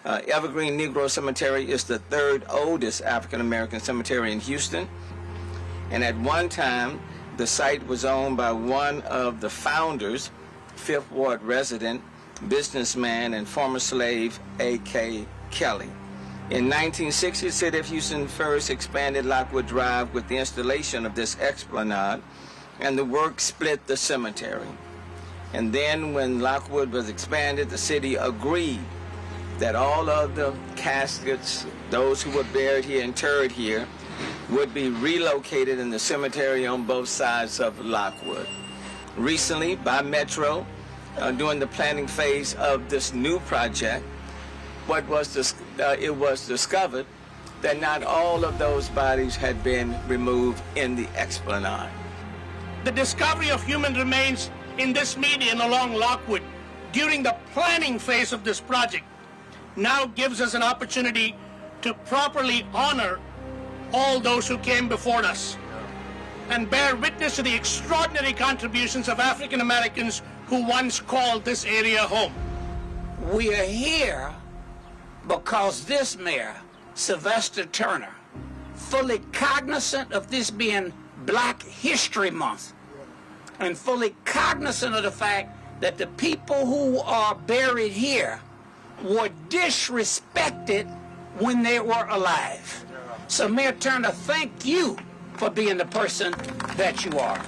Evergreen Negro Cemetery is the third oldest African-American cemetery in Houston. And at one time, the site was owned by one of the founders, Fifth Ward resident, businessman, and former slave A.K. Kelley. In 1960, the city of Houston first expanded Lockwood Drive with the installation of this esplanade, and the work split the cemetery. And then when Lockwood was expanded, the city agreed that all of the caskets, those who were buried here, interred here, would be relocated in the cemetery on both sides of Lockwood. Recently, by Metro, during the planning phase of this new project, it was discovered that not all of those bodies had been removed in the esplanade. The discovery of human remains in this median along Lockwood during the planning phase of this project now gives us an opportunity to properly honor all those who came before us and bear witness to the extraordinary contributions of African Americans who once called this area home. We are here because this mayor, Sylvester Turner, fully cognizant of this being Black History Month and fully cognizant of the fact that the people who are buried here were disrespected when they were alive. So Mayor Turner, thank you for being the person that you are.